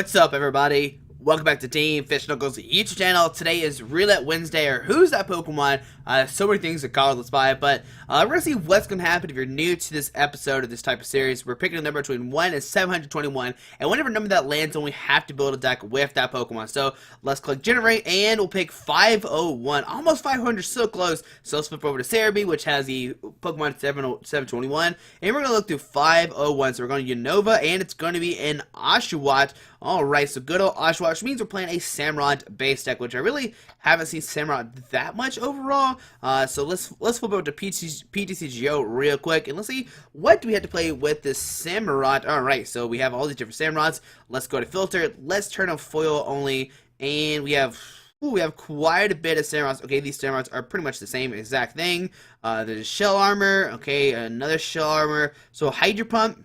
What's up, everybody? Welcome back to Team Fish Knuckles YouTube channel. Today is Roulette Wednesday, or Who's That Pokemon? So many things to call this by, but we're going to see what's going to happen if you're new to this episode of this type of series. We're picking a number between 1 and 721, and whenever number that lands, then we have to build a deck with that Pokemon. So let's click Generate, and we'll pick 501. Almost 500, so close. So let's flip over to Cerebi, which has the Pokemon 721, and we're going to look through 501. So we're going to Unova, and it's going to be an Oshawott. Alright, so good old Oshawott, which means we're playing a Samurott base deck, which I really haven't seen Samurott that much overall. So let's flip over to PTCGO real quick, and let's see what do we have to play with this Samurott. Alright, so we have all these different Samurotts. Let's go to Filter. Let's turn on Foil only, and we have quite a bit of Samurotts. Okay, these Samurotts are pretty much the same exact thing. There's Shell Armor. Okay, another Shell Armor. So Hydro Pump.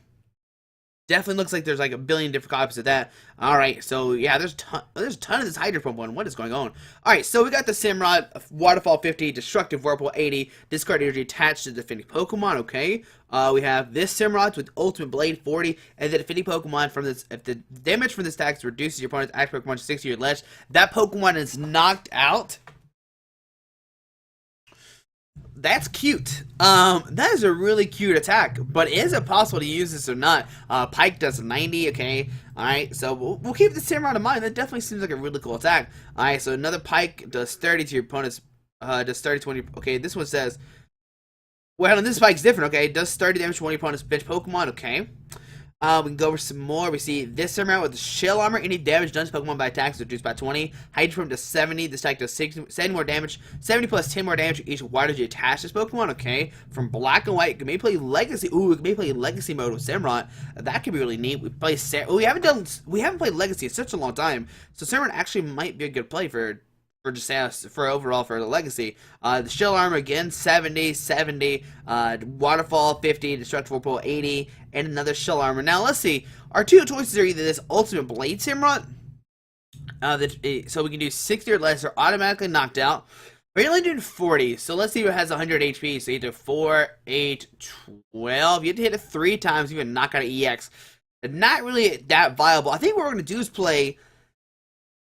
Definitely looks like there's like a billion different copies of that. Alright, so yeah, there's a ton of this Hydro Pump one. What is going on? Alright, so we got the Samurott, Waterfall 50, Destructive Whirlpool 80, Discard Energy attached to the defending Pokemon, okay. We have this Samurott with Ultimate Blade 40, and the defending Pokemon from this, if the damage from this attack reduces your opponent's active Pokemon to 60 or less, that Pokemon is knocked out. That's cute. That is a really cute attack, but is it possible to use this or not? Pike does 90, okay. Alright, so we'll keep the Samurott in mind. That definitely seems like a really cool attack. Alright, so another Pike does 30 to your opponent's, does 30 to 20, okay, this one says, well, this Pike's different, okay, does 30 damage to one of your opponent's bench Pokemon, okay. We can go over some more. We see this Samurott with the Shell Armor. Any damage done to Pokemon by attacks is reduced by 20. Hydro Pump to 70. This attack does 70 more damage. 70 plus 10 more damage to each water you attach this Pokemon. Okay. From Black and White, it may play Legacy. Ooh, it may play Legacy mode with Samurott. That could be really neat. We haven't played Legacy in such a long time. So Samurott actually might be a good play for overall for the Legacy. The Shell Armor again, 70, Waterfall 50, Destructive Whirlpool 80, and another Shell Armor. Now let's see, our two choices are either this Ultimate Blade Samurott, so we can do 60 or less, or automatically knocked out. We're only doing 40, so let's see who has 100 HP. So you do 4, 8, 12. You have to hit it 3 times, even knock out an EX. Not really that viable. I think what we're going to do is play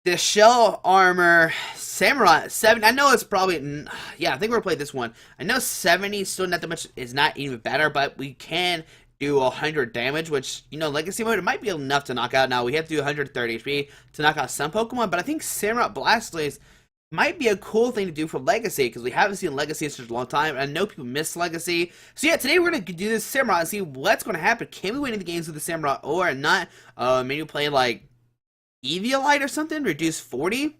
the Shell Armor Samurott 7. I know it's probably, yeah, I think we're gonna play this one. I know 70 still not that much, is not even better, but we can do 100 damage, which, you know, Legacy mode, it might be enough to knock out. Now we have to do 130 HP to knock out some Pokemon, but I think Samurott Blastoise might be a cool thing to do for Legacy, because we haven't seen Legacy in such a long time, and I know people miss Legacy. So yeah, today we're gonna do this Samurott and see what's gonna happen. Can we win any games with the Samurott or not? Maybe play like Eviolite or something, reduce 40,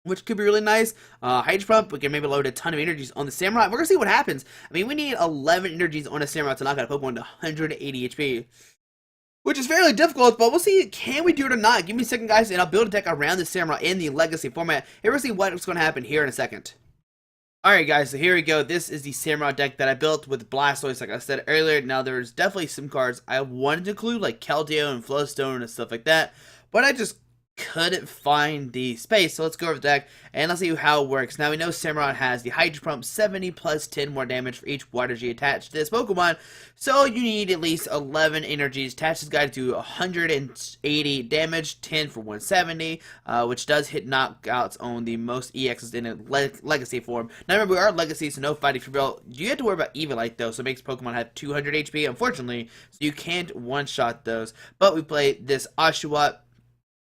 which could be really nice. Hydro Pump, we can maybe load a ton of energies on the Samurott. We're gonna see what happens. I mean, we need 11 energies on a Samurott to knock out a Pokemon to 180 HP, which is fairly difficult, but we'll see, can we do it or not? Give me a second, guys, and I'll build a deck around the Samurott in the Legacy format, and we'll see what's gonna happen here in a second. Alright guys, so here we go. This is the Samurott deck that I built with Blastoise, like I said earlier. Now there's definitely some cards I wanted to include, like Keldeo and Flowstone and stuff like that, but I just couldn't find the space. So let's go over the deck and let's see how it works. Now we know Samurott has the Hydro Pump, 70 plus 10 more damage for each water G attached to this Pokemon. So you need at least 11 energies. Attach this guy to 180 damage, 10 for 170, which does hit knockouts on the most EXs in a Legacy form. Now remember, we are Legacy, so no fighting for real. You have to worry about Eviolite though, so it makes Pokemon have 200 HP, unfortunately, so you can't one-shot those. But we play this Oshawott,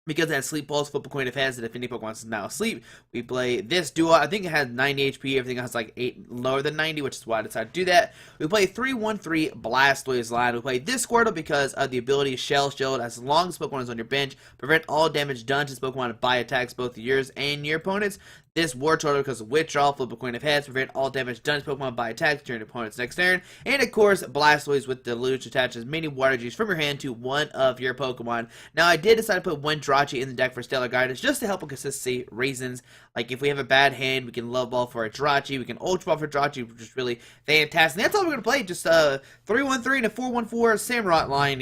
because it has Sleep Pulse, Flip a Coin. If it has the defending Pokemon is now asleep. We play this duo. I think it has 90 HP. Everything else like 8 lower than 90, which is why I decided to do that. We play 3-1-3 Blastoise line. We play this Squirtle because of the ability Shell Shield. As long as Pokemon is on your bench, prevent all damage done to this Pokemon by attacks, both yours and your opponent's. This War Turtle because of Withdrawal, Flip a Coin of Heads, prevent all damage done to Pokemon by attacks during your opponent's next turn. And of course, Blastoise with Deluge attaches many Water Gs from your hand to one of your Pokemon. Now, I did decide to put one Drachi in the deck for Stellar Guidance just to help with consistency reasons. Like, if we have a bad hand, we can Love Ball for a Drachi, we can Ultra Ball for Drachi, which is really fantastic. And that's all we're going to play, just 3-1-3 and a 4-1-4 Samurott line.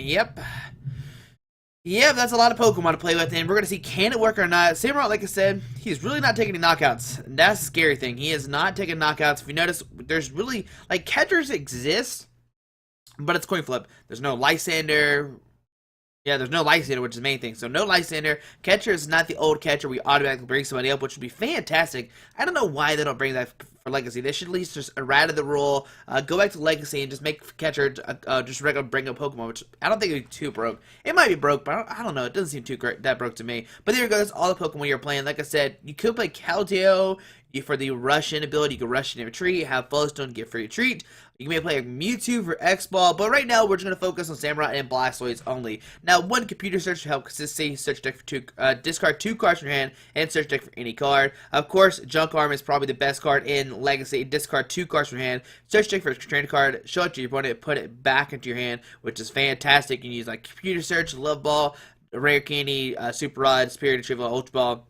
Yep, that's a lot of Pokemon to play with, and we're going to see can it work or not. Samurott, like I said, he's really not taking any knockouts. That's the scary thing. He is not taking knockouts. If you notice, there's really, like, catchers exist, but it's coin flip. There's no Lysander, Yeah, there's no Lysander, which is the main thing. So no Lysander. Catcher is not the old catcher. We automatically bring somebody up, which would be fantastic. I don't know why they don't bring that for Legacy. They should at least just errata the rule, go back to Legacy, and just make catcher just regular bring up Pokemon, which I don't think it'd be too broke. It might be broke, but I don't know. It doesn't seem too great that broke to me. But there you go. That's all the Pokemon you're playing. Like I said, you could play Keldeo. For the rush-in ability, you can rush in a retreat, have Flowstone, get free retreat. You may play a Mewtwo for X-Ball, but right now we're just going to focus on Samurai and Blastoise only. Now, one computer search to help consistency, search deck for discard 2 cards from your hand, and search deck for any card. Of course, Junk Arm is probably the best card in Legacy. Discard 2 cards from your hand, search deck for a trainer card, show it to your opponent, put it back into your hand, which is fantastic. You can use like computer search, Love Ball, Rare Candy, Super Rod, Spirit Retrieval, Ultra Ball.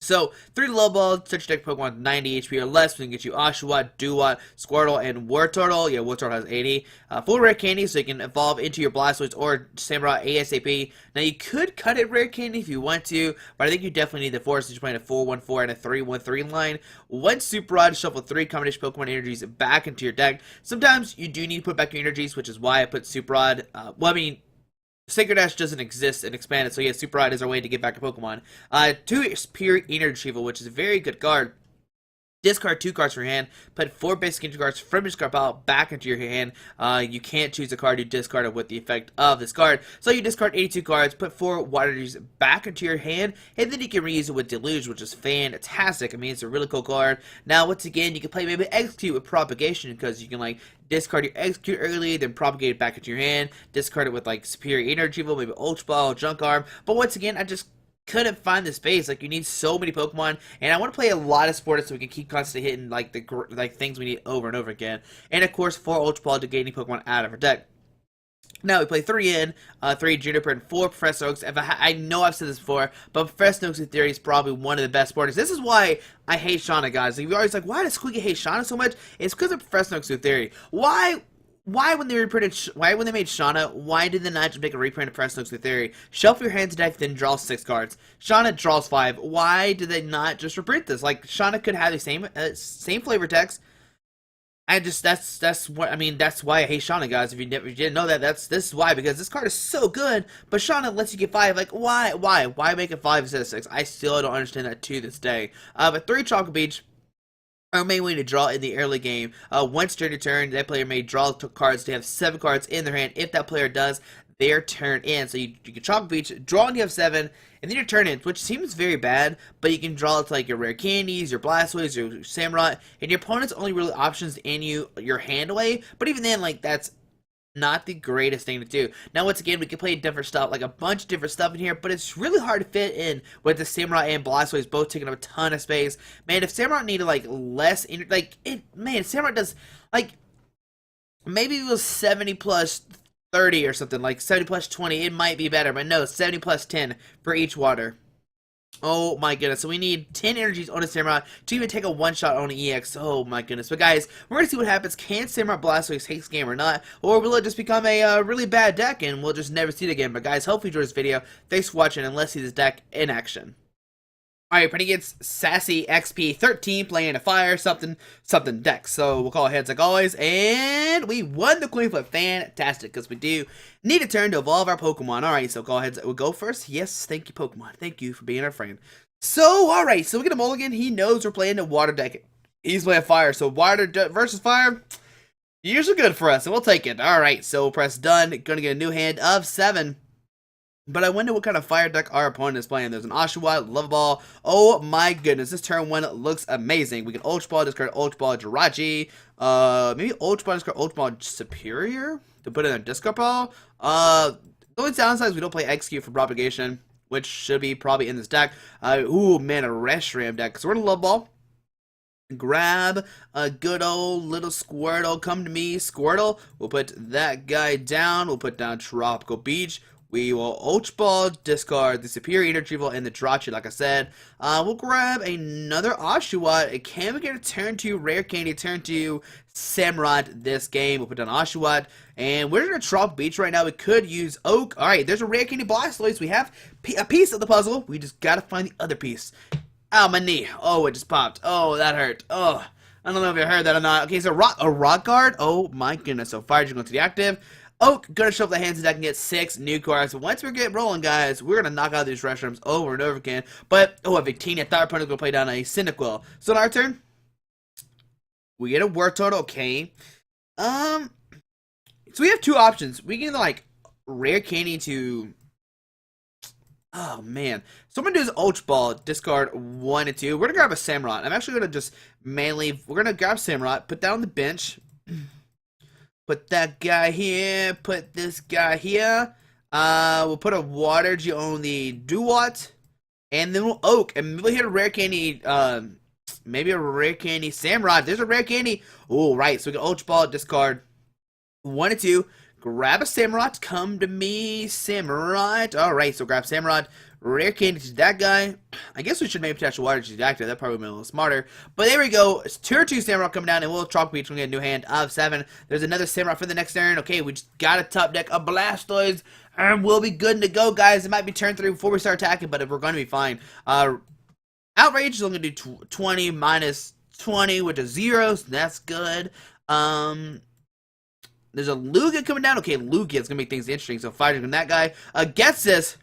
So, 3 Love Ball, search deck Pokemon with 90 HP or less. We can get you Oshawott, Duwat, Squirtle, and Wartortle. Yeah, Wartortle has 80. Full Rare Candy, so you can evolve into your Blastoise or Samurai ASAP. Now, you could cut it Rare Candy if you want to, but I think you definitely need the 4, since you're playing a 4-1-4 and a 3-1-3 line. One Super Rod, shuffle 3 combination Pokemon energies back into your deck. Sometimes you do need to put back your energies, which is why I put Super Rod. Sacred Dash doesn't exist and expanded, so yeah, Super Rod is our way to get back a Pokemon. 2 Pure Energy Retrieval, which is a very good card. Discard 2 cards from your hand, put 4 basic energy cards from your discard pile back into your hand. You can't choose a card you discarded with the effect of this card. So you discard 82 cards, put 4 water energies back into your hand, and then you can reuse it with Deluge, which is fantastic. I mean, it's a really cool card. Now, once again, you can play maybe Execute with Propagation, because you can, like, discard your Execute early, then propagate it back into your hand, discard it with, like, Superior Energy Retrieval, maybe Ultra Ball, Junk Arm. But once again, I just couldn't find the space. Like, you need so many Pokemon, and I want to play a lot of sports so we can keep constantly hitting like the things we need over and over again. And of course, 4 Ultra Ball to get any Pokemon out of our deck. Now we play 3 in, 3 Juniper, and 4 Professor Oaks. I know I've said this before, but Professor Oaks in theory is probably one of the best sporters. This is why I hate Shauna, guys. Like, you're always like, why does Squeaky hate Shauna so much? It's because of Professor Oaks in theory. Why when they reprinted, why when they made Shauna, why did they not just make a reprint of Professor Oaks theory? Shuffle your hands deck, then draw 6 cards. Shauna draws 5. Why did they not just reprint this? Like, Shauna could have the same flavor text. I just that's what I mean. That's why I hate Shauna, guys. If you didn't know that, this is why, because this card is so good, but Shauna lets you get 5. Like, why make it 5 instead of 6? I still don't understand that to this day. But 3 Chocolate Beach. Our main way to draw in the early game. Once during your turn, that player may draw cards to have 7 cards in their hand. If that player does, their turn ends. So you can Chocolate Beach, draw and you have 7, and then your turn ends, which seems very bad, but you can draw to like your Rare Candies, your Blastoise, your Samurai, and your opponent's only really options in your hand away. But even then, like, that's not the greatest thing to do. Now, once again, we can play different stuff, like a bunch of different stuff in here, but it's really hard to fit in with the Samurai and Blastoise both taking up a ton of space. Man, if Samurai needed, like, less, Samurai does, like, maybe it was 70 plus 30 or something, like 70 plus 20, it might be better, but no, 70 plus 10 for each water. Oh my goodness, so we need 10 energies on a Samurai to even take a one-shot on an EX. Oh my goodness. But guys, we're going to see what happens. Can Samurai Blastoise take this game or not? Or will it just become a really bad deck and we'll just never see it again? But guys, hope you enjoyed this video. Thanks for watching, and let's see this deck in action. Alright, playing against Sassy XP13, playing a fire something deck. So we'll call it heads like always, and we won the coin flip. Fantastic, because we do need a turn to evolve our Pokemon. Alright, so call heads. We'll go first. Yes, thank you, Pokemon. Thank you for being our friend. So, alright, so we get a mulligan. He knows we're playing a water deck. He's playing fire, so water versus fire, usually good for us, and we'll take it. Alright, so we'll press done. Gonna get a new hand of 7. But I wonder what kind of fire deck our opponent is playing. There's an Oshawott, Love Ball. Oh my goodness, this turn 1 looks amazing. We can Ultra Ball, discard Ultra Ball, Jirachi. Maybe Ultra Ball, discard Ultra Ball Superior to put in a discard pile. The only downside is we don't play Execute for Propagation, which should be probably in this deck. Ooh, man, a Reshiram deck. So we're gonna Love Ball. Grab a good old little Squirtle. Come to me, Squirtle. We'll put that guy down. We'll put down Tropical Beach. We will Ultra Ball, discard the Superior Energy Retrieval and the Jirachi, like I said. We'll grab another Oshawott. Can we get a turn 2 Rare Candy, turn 2 Samurai this game? We'll put down Oshawott. And we're going to Tropical Beach right now. We could use Oak. Alright, there's a Rare Candy Blastoise. We have a piece of the puzzle. We just got to find the other piece. Ow, my knee. Oh, it just popped. Oh, that hurt. Oh, I don't know if you heard that or not. Okay, so a Rock Guard. Oh, my goodness. So Fire Dragon to the active. Oak, gonna show up the hands that I can get 6 new cards. Once we get rolling, guys, we're gonna knock out these restrooms over and over again. But, oh, a Victini, I thought our opponent was gonna play down a Cyndaquil. So on our turn, we get a Word Total, okay. So we have 2 options. We can, like, rare candy to... Oh, man. So I'm going to do is Ultra Ball, discard 1 and 2. We're going to grab a Samurott. I'm actually going to just mainly... We're going to grab Samurott, put that on the bench. Put that guy here. Put this guy here. We'll put a Water G on the Duat. And then we'll Oak. And maybe we'll hit a rare candy... maybe a rare candy Samurott. There's a rare candy. Oh, right. So we can Ultra Ball, discard 1 and 2. Grab a Samurott. Come to me, Samurott. Alright, so grab Samurott. Rare candy to that guy. I guess we should maybe attach a Water to the active. That probably would be a little smarter. But there we go. It's turn 2 Samurott coming down, and we'll Chalk Beach. We'll get a new hand of 7. There's another Samurott for the next turn. Okay, we just got a top deck of Blastoise, and we'll be good to go, guys. It might be turn 3 before we start attacking, but we're going to be fine. Outrage is only going to do 20 minus 20, which is 0, so that's good. There's a Lugia coming down. Okay, Lugia is going to make things interesting. So, fighting from that guy. Gets this.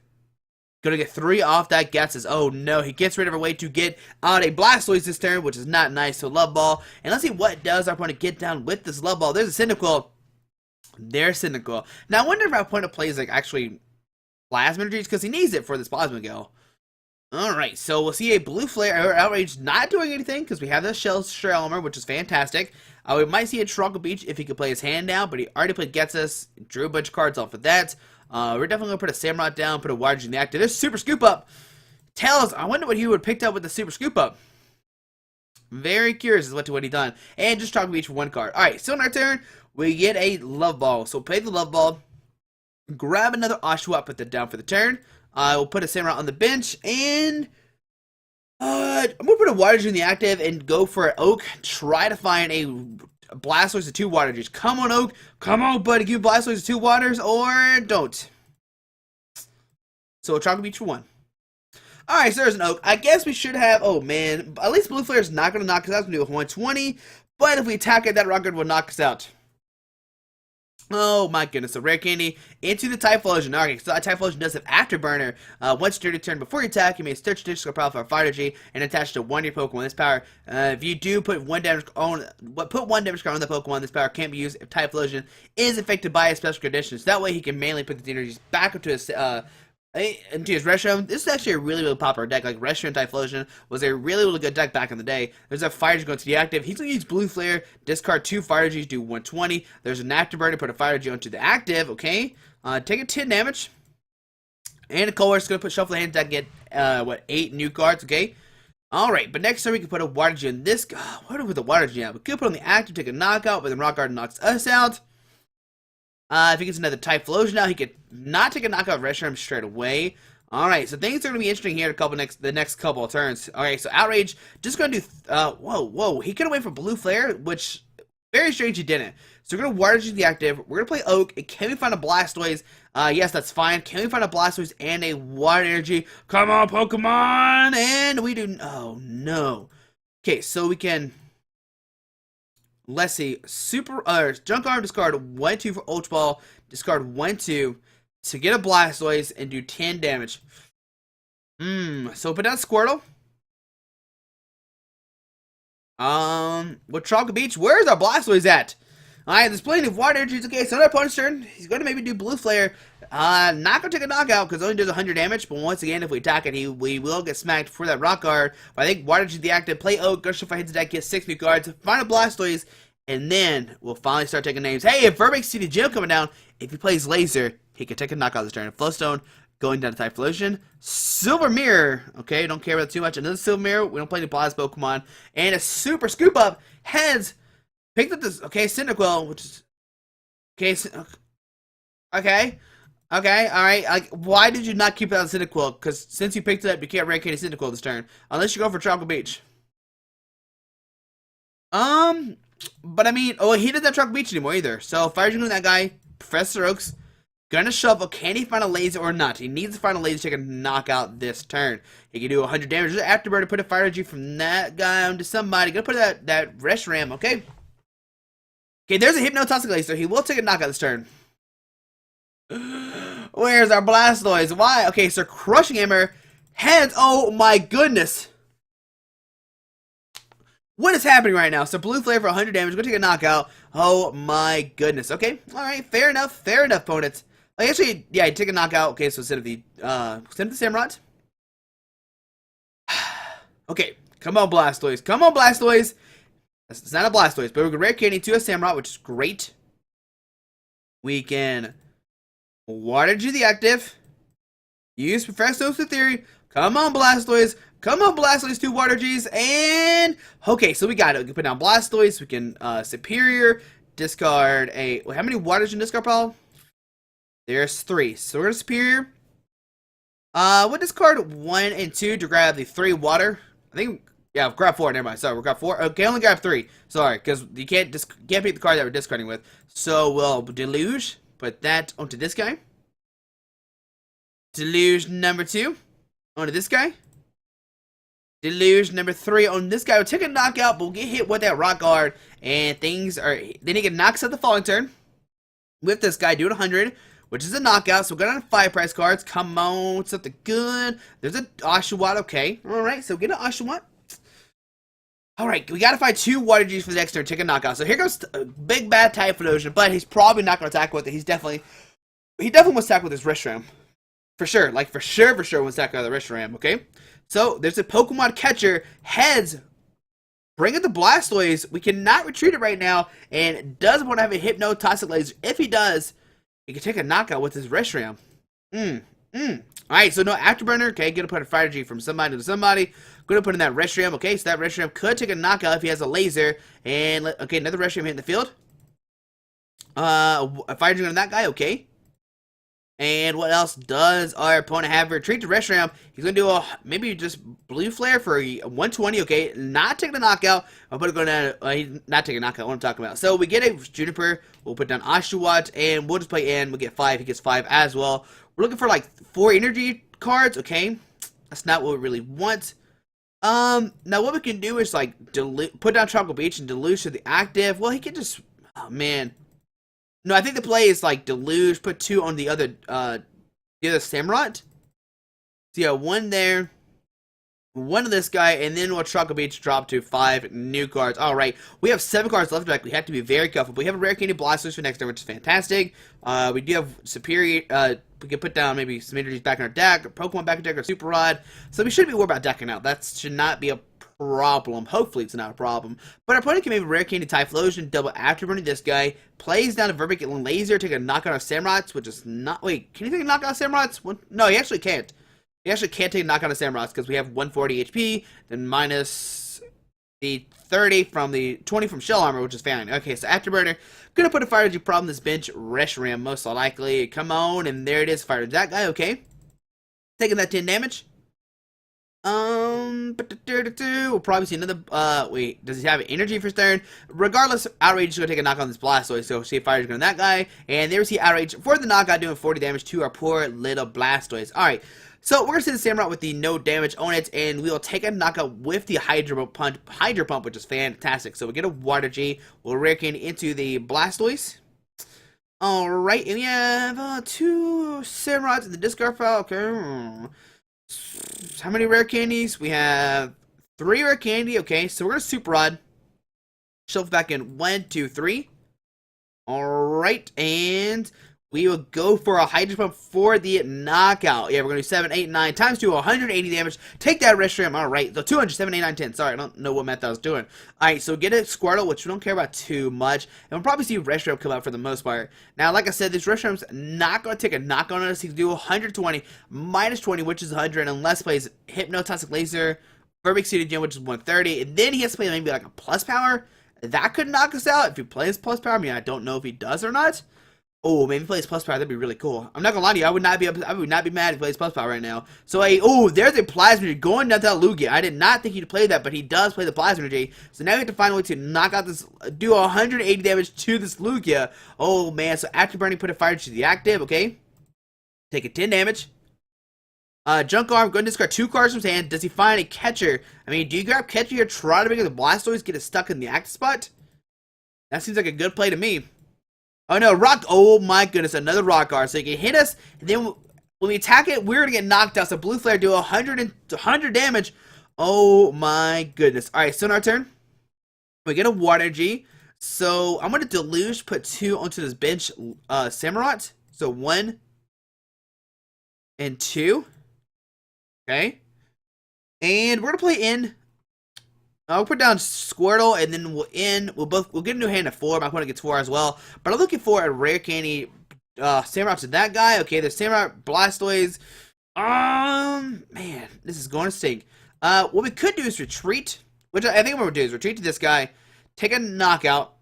Going to get 3 off that gets this. Oh, no. He gets rid of a way to get out a Blastoise this turn, which is not nice. So, Love Ball. And let's see what does our opponent get down with this Love Ball. There's a Cyndaquil. There's Cyndaquil. Now, I wonder if our opponent plays, like, actually Plasma Energies, because he needs it for this Plasma Gale. Alright, so we'll see a Blue Flare. Outrage not doing anything, because we have the Shell armor, which is fantastic. We might see a Tropical Beach if he could play his hand down, but he already played Gets Us, drew a bunch of cards off of that. We're definitely going to put a Samurott down, put a Water in the active. There's Super Scoop Up. Tails, I wonder what he would have picked up with the Super Scoop Up. Very curious as to what he done. And just Tropical Beach for 1 card. Alright, so on our turn, we get a Love Ball. So play the Love Ball, grab another Oshawott, put that down for the turn. We'll put a Samurott on the bench, and... I'm going to put a Water in the active and go for an Oak. Try to find a Blastoise with 2 Water Juice. Come on, Oak. Come on, buddy. Give Blastoise with 2 waters, or don't. So, Chocolate Beach for 1. Alright, so there's an Oak. I guess we should have... Oh, man. At least Blue Flare is not going to knock us out. It's going to do 120. But if we attack it, that Rocket will knock us out. Oh my goodness, so rare candy into the Typhlosion. Alright, so that Typhlosion does have Afterburner. Once during your turn before you attack, you may search additional power for Fire Energy and attach to 1 of your Pokemon. This power, if you do put 1 damage on, put 1 damage card on the Pokemon, this power can't be used if Typhlosion is affected by a special condition. So that way he can mainly put the energies back into his Reshiram. This is actually a really, really popular deck. Like, Reshiram Typhlosion was a really, really good deck back in the day. There's a Fire Energy going to the active. He's going to use Blue Flare, discard 2 Fire Energies, do 120. There's an Afterburner, put a Fire Energy onto the active, okay? Take a 10 damage. And a Color is going to put Shuffle the Hands that get, 8 new cards, okay? Alright, but next turn we can put a Water G on this. What do we put the Water G on? We could put on the active, take a knockout, but then Rock Garden knocks us out. If he gets another Typhlosion now, he could not take a knockout of Reshiram straight away. Alright, so things are going to be interesting here the next couple of turns. Alright, so Outrage, just going to do... whoa. He could have went for Blue Flare, which... Very strange he didn't. So we're going to Water G the active. We're going to play Oak. And can we find a Blastoise? Yes, that's fine. Can we find a Blastoise and a Water Energy? Come on, Pokemon! And we do... Oh, no. Okay, so we can... Let's see. Junk Arm, discard 1-2 for Ultra Ball. Discard 1-2 to get a Blastoise and do 10 damage. So put down Squirtle. With Tropical Beach, where's our Blastoise at? Alright, there's plenty of Water Energies. Okay, so another opponent's turn. He's going to maybe do Blue Flare. Not going to take a knockout because it only does 100 damage. But once again, if we attack it, we will get smacked for that Rock Guard. But I think Water Energy the active, play Oak, go if I hit the deck, get 6 new cards, find a Blastoise, and then we'll finally start taking names. Hey, if Verbeek see the gym coming down, if he plays Laser, he can take a knockout this turn. Flowstone going down to Typhlosion. Silver Mirror. Okay, don't care about it too much. Another Silver Mirror. We don't play any Plasma Pokemon. And a Super Scoop Up has picked up this. Okay, Cyndaquil, which is. Okay. Okay, alright. Like, why did you not keep it on Cyndaquil? Because since you picked it up, you can't rank any Cyndaquil this turn. Unless you go for Tropical Beach. But I mean, he doesn't have Tropical Beach anymore either. So, Fire Dragoon, that guy, Professor Oak's gonna shovel. Can he find a laser or not? He needs to find a laser to take a knockout this turn. He can do 100 damage. Afterburner, put a Fire Energy from that guy onto somebody. Gonna put that Reshiram, okay? Okay, there's a Hypnotoxic Laser. He will take a knockout this turn. Where's our Blastoise? Why? Okay, so Crushing Hammer. Heads. Oh my goodness. What is happening right now? So Blue Flare for 100 damage. We're going to take a knockout. Oh my goodness. Okay. Alright. Fair enough. Fair enough, opponents. Like, actually, yeah, take a knockout. Okay, so instead of the Samurott. Okay. Come on, Blastoise. Come on, Blastoise. It's not a Blastoise, but we can rare candy to a Samurott, which is great. We can Water G the active. Use Professor's Theory. Come on, Blastoise. Come on, Blastoise, 2 Water Gs. And, okay, so we got it. We can put down Blastoise. We can, Superior. Discard a, how many Waters in discard pile? There's 3. So we're going to Superior. We'll discard 1 and 2 to grab the 3 Water. I think, yeah, grab 4. Never mind. Sorry, we'll grab 4. Okay, only grab 3. Sorry, because you can't pick the card that we're discarding with. So we'll Deluge. Put that onto this guy. Deluge number 2 onto this guy. Deluge number 3 on this guy. We'll take a knockout, but we'll get hit with that Rock Guard. And things are... Then he can knock us out the following turn. With this guy, do it 100, which is a knockout. So we're going to 5 price cards. Come on, something good. There's a Oshawott. Okay. Alright, so get an Oshawott. Alright, we gotta find 2 Water Gs for the next turn. Take a knockout. So here goes a big bad Typhlosion, but he's probably not going to attack with it. He definitely wants to attack with his Reshiram. For sure. Like, for sure wants to attack with the Reshiram, okay? So, there's a Pokemon Catcher. Heads. Bring it to Blastoise. We cannot retreat it right now. And does want to have a Hypnotoxic Laser. If he does, he can take a knockout with his Reshiram. Alright, so no Afterburner. Okay, gonna put a Fire G from somebody to somebody. Gonna put in that Reshiram. Okay, so that Reshiram could take a knockout if he has a laser. And, okay, another Reshiram hitting the field. A Fire G on that guy. Okay. And what else does our opponent have? Retreat to Reshiram. He's going to do maybe just Blue Flare for a 120. Okay, not taking a knockout. I'm going to not taking a knockout. What I'm talking about. So we get a Juniper. We'll put down Oshawott, and we'll just play in. We'll get 5. He gets 5 as well. We're looking for like 4 energy cards. Okay, that's not what we really want. Now what we can do is like put down Tropical Beach and Deluge to the active. Well, he can just, oh man. No, I think the play is like Deluge, put 2 on the other Samurott. So yeah, 1 there, 1 of this guy, and then we'll Tropical Beach drop to 5 new cards. Alright, we have 7 cards left back. We have to be very careful. But we have a Rare Candy Blastoise for next turn, which is fantastic. We do have Superior, we can put down maybe some energies back in our deck, or Pokemon back in our deck, or Super Rod. So we shouldn't be worried about decking out. That should not be a problem. Hopefully it's not a problem. But our opponent can maybe Rare Candy Typhlosion, double Afterburning this guy, plays down a Verbic Laser, take a knockout of Samurotts, which is not... Wait, can you take a knockout of Samurotts? No, he actually can't. He actually can't take a knockout of Samurotts because we have 140 HP, then minus the 30 from the 20 from Shell Armor, which is fine. Okay, so Afterburner. Gonna put a Fire Energy problem in this bench. Reshiram, most likely. Come on, and there it is. Fire that guy, okay. Taking that 10 damage. We'll probably see another, wait, does he have energy for his turn? Regardless, Outrage is going to take a knock on this Blastoise, so see if Fire is going to that guy, and there's the Outrage for the knockout doing 40 damage to our poor little Blastoise. Alright, so we're going to send the Samurott with the no damage on it, and we'll take a knockout with the Hydro Pump, which is fantastic. So we get a Water G, we'll Rare Candy into the Blastoise. Alright, and we have 2 Samurotts in the discard pile, okay. How many rare candies? We have 3 rare candy. Okay, so we're gonna Super Rod. Shelf back in 1, 2, 3. Alright, and we will go for a Hydro Pump for the knockout. Yeah, we're gonna do 7, 8, 9 times 2, 180 damage. Take that Reshiram. Alright, so 200, 7, 8, 9, 10. Sorry, I don't know what math I was doing. Alright, so get a Squirtle, which we don't care about too much. And we'll probably see Reshiram come out for the most part. Now, like I said, this Reshiram's not gonna take a knock on us. He can do 120, minus 20, which is 100, unless plays Hypnotoxic Laser, Verbic Seeded Gem, which is 130. And then he has to play maybe like a Plus Power. That could knock us out if he plays Plus Power. I mean, I don't know if he does or not. Oh, maybe he plays Plus Power. That'd be really cool. I'm not gonna lie to you. I would not be mad if he plays Plus Power right now. So, there's a Plasma Energy going down to that Lugia. I did not think he'd play that, but he does play the Plasma Energy. So now we have to find a way to knock out this, do 180 damage to this Lugia. Oh man. So after burning, put a Fire to the active. Okay. Take a 10 damage. Junk Arm, go and discard 2 cards from his hand. Does he find a catcher? I mean, do you grab catcher here, try to make the Blastoise get it stuck in the active spot? That seems like a good play to me. Oh no, rock. Oh my goodness, another rock guard. So you can hit us, and then when we attack it, we're gonna get knocked out. So blue flare do 100 damage. Oh my goodness. All right, so in our turn, we get a water energy. So I'm gonna deluge, put 2 onto this bench, Samurott. So 1 and 2. Okay, and we're gonna play in. We'll put down Squirtle, and then we'll get a new hand of 4. My opponent gets 4 as well. But I'm looking for a rare candy Samurott to that guy. Okay, there's Samurott, Blastoise. Man, this is going to stink. What we could do is retreat, which I think what we'll do is retreat to this guy, take a knockout,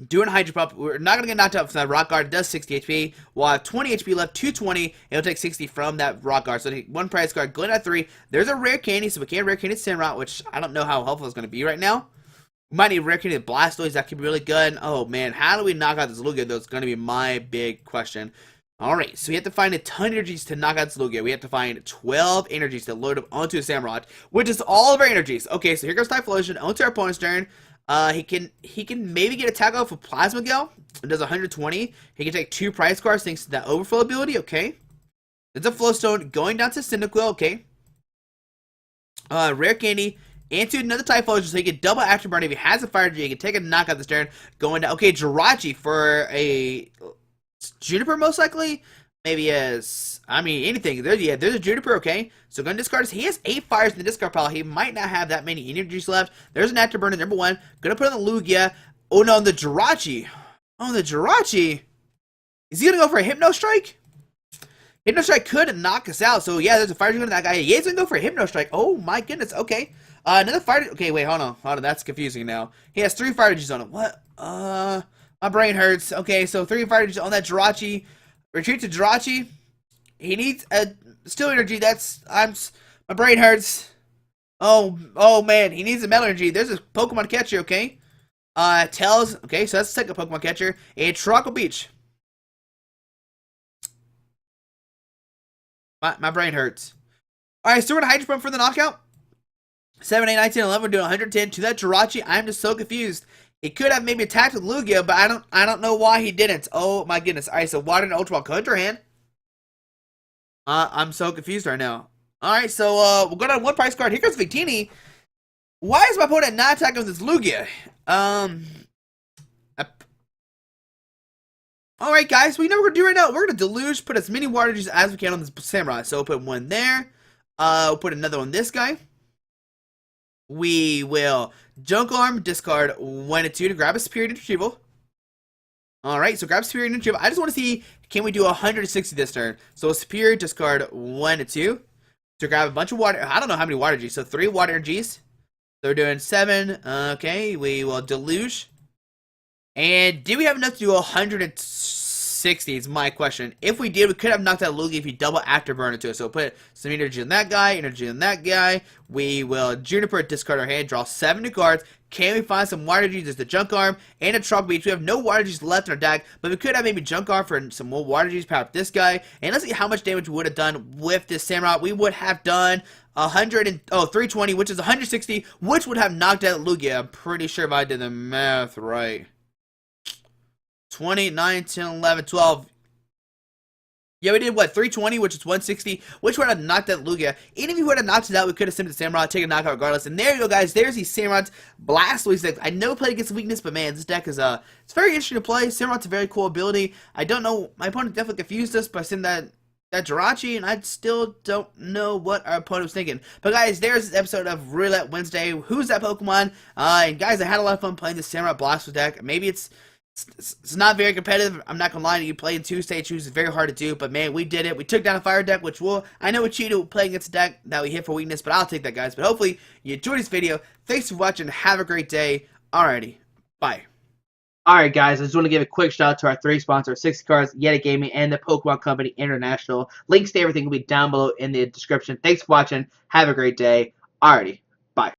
do an Hydro Pump. We're not going to get knocked out from that Rock Guard. It does 60 HP. We'll have 20 HP left, 220. It'll take 60 from that Rock Guard. So take 1 prize card, go at 3. There's a rare candy, so we can't rare candy Samurott, which I don't know how helpful it's going to be right now. We might need rare candy Blastoise. That could be really good. Oh man, how do we knock out this Lugia? That's going to be my big question. Alright, so we have to find a ton of energies to knock out this Lugia. We have to find 12 energies to load up onto a Samurott, which is all of our energies. Okay, so here goes Typhlosion onto our opponent's turn. He can maybe get a tackle off with Plasma Gale. It does 120. He can take 2 prize cards thanks to that overflow ability. Okay. There's a Flowstone going down to Cyndaquil. Okay. Rare candy into another Typhlosion, so he can double Afterburn. If he has a Fire Energy, he can take a knockout this turn. Going down. Okay, Jirachi for a Juniper most likely. Maybe as, I mean, anything. There's a Juniper, okay. So going to discard. He has 8 fires in the discard pile. He might not have that many energies left. There's an Afterburner, number 1. Going to put on the Lugia. Oh no, the Jirachi. Oh, the Jirachi. Is he going to go for a Hypno Strike? Hypno Strike could knock us out. So yeah, there's a fire going to that guy. Yeah, he's going to go for a Hypno Strike. Oh my goodness, okay. Another fire. Okay, wait, hold on. That's confusing now. He has 3 fire energies on him. What? My brain hurts. Okay, so 3 fire energies on that Jirachi. Retreat to Jirachi. He needs a Steel Energy. My brain hurts. Oh man, he needs a Metal Energy. There's a Pokemon catcher, okay? Tails. Okay, so that's the second Pokemon catcher. And Tropical Beach. My brain hurts. Alright, so we're gonna Hydro Pump for the knockout. 7, 8, 9, 10, 11. We're doing 110 to that Jirachi. I'm just so confused. He could have maybe attacked with Lugia, but I don't know why he didn't. Oh my goodness. Alright, so Water and Ultra Ball come into our hand. I'm so confused right now. Alright, so we'll go down 1 prize card. Here comes Victini. Why is my opponent not attacking with this Lugia? Alright guys, we know what we're gonna do right now. We're gonna deluge, put as many water energies as we can on this Samurai. So we'll put 1 there. We'll put another on this guy. We will Junk Arm, discard 1 and 2 to grab a Superior Retrieval. Alright, so grab Superior Retrieval. I just want to see, can we do 160 this turn? So Superior, discard 1 and 2 to grab a bunch of water. I don't know how many water energies. So 3 water energies. So we're doing 7. Okay, we will Deluge. And did we have enough to do 160 is my question. If we did, we could have knocked out Lugia if you double Afterburn into it. So we'll put some energy on that guy, energy on that guy. We will Juniper, discard our hand, draw 7 new cards. Can we find some water energies? There's the Junk Arm and a Tropical Beach. We have no water energies left in our deck, but we could have maybe Junk Arm for some more water energies, power up this guy. And let's see how much damage we would have done with this Samurai. We would have done 320, which is 160, which would have knocked out Lugia. I'm pretty sure if I did the math right. 20, 9, 10, 11, 12. Yeah, we did, what, 320, which is 160, which would have knocked out Lugia. Even if we would have knocked it out, we could have sent the Samurai, take a knockout regardless. And there you go, guys. There's the Samurott Blastoise deck. I know played against weakness, but man, this deck is, it's very interesting to play. Samurott's a very cool ability. I don't know, my opponent definitely confused us by sending that Jirachi, and I still don't know what our opponent was thinking. But guys, there's this episode of Roulette Wednesday. Who's that Pokemon? And guys, I had a lot of fun playing the Samurai Blastoise deck. Maybe it's not very competitive. I'm not gonna lie to you. Playing 2-stage choose is very hard to do, but man, we did it. We took down a fire deck, which I know we cheated playing against a deck that we hit for weakness, but I'll take that, guys. But hopefully you enjoyed this video. Thanks for watching. Have a great day. Alrighty, bye. Alright guys, I just want to give a quick shout out to our 3 sponsors, 60 Cards, Yeti Gaming, and the Pokemon Company International. Links to everything will be down below in the description. Thanks for watching. Have a great day. Alrighty.